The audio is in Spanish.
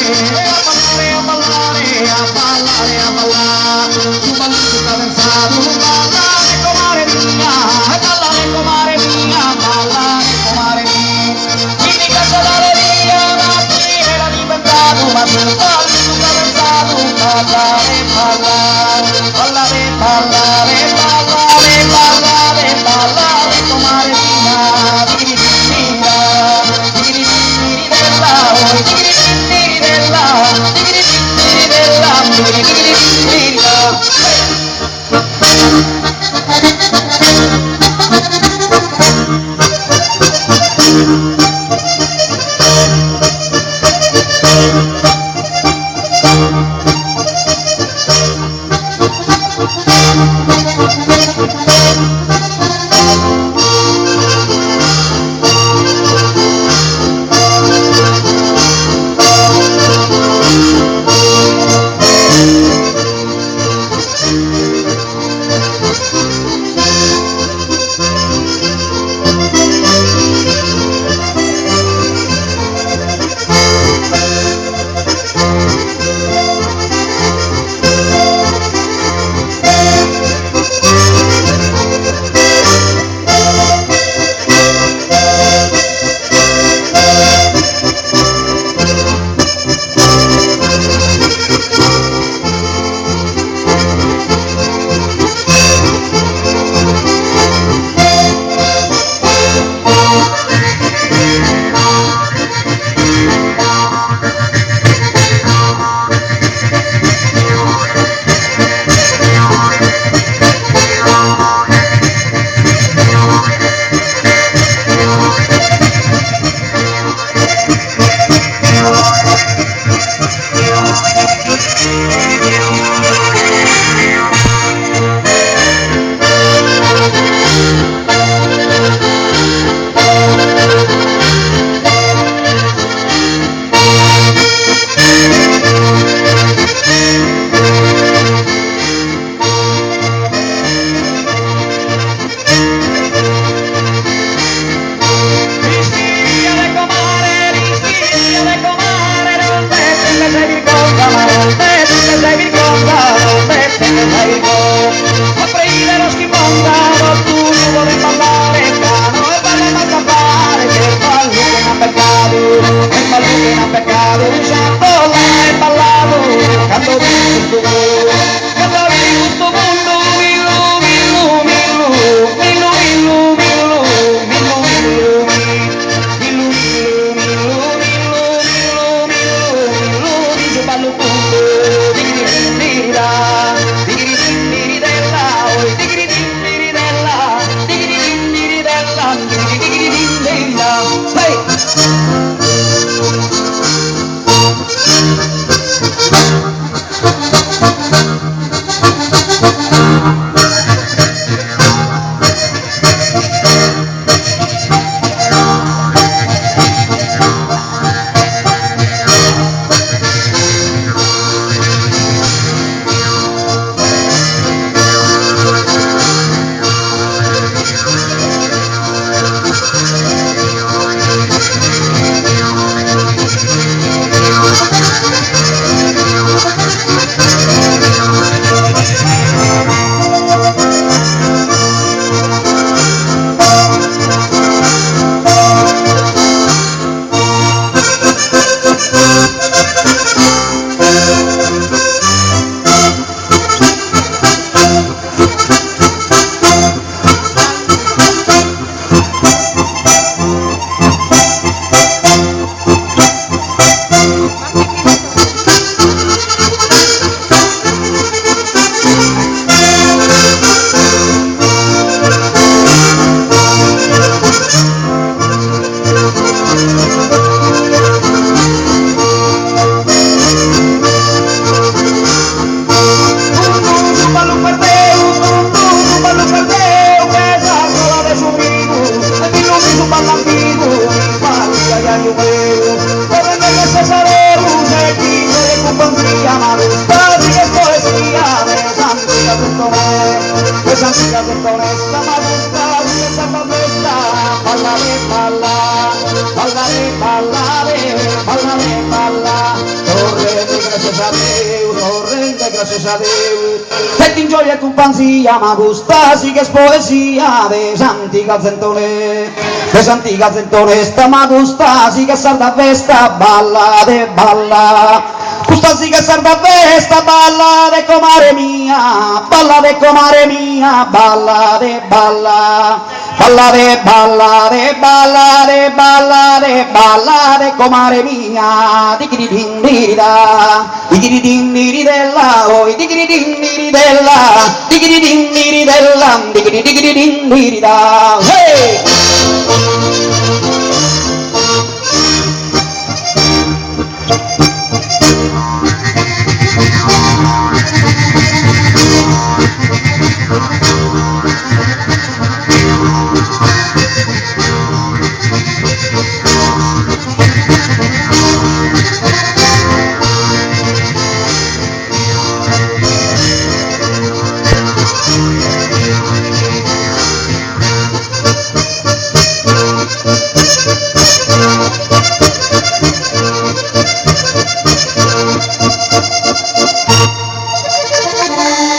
a ballare, a ballare, a ballare. Tu balli tutta danzato, ballare comare mia, ballare comare mia, ballare comare mia. Chi mi caccia l'alleria, ma chi era diventato, ma tu balli tutta danzato, ballare, ballare, ballare, ballare, ballare, ballare, ballare comare mia, digri mia, digri della, oh, digri della, digri della, digri della. Ballare, ballare, ballare, ballare, graças a Deus, sorrente, graças a Deus. Fet in gioia e compagnia, ma gusta sì che è poesia des antica zentone, des antica zentone, sta ma gusta sì che sarda festa, balla de balla. Gusta sì che sarda festa, balla de comare mia, balla de comare mia, balla de balla. Balla de balla de balla de balla de balla de comare mia, digiri din dirida, digiri din diridella, oi digiri din diridella, digiri din diridella, digiri din dirida, hey!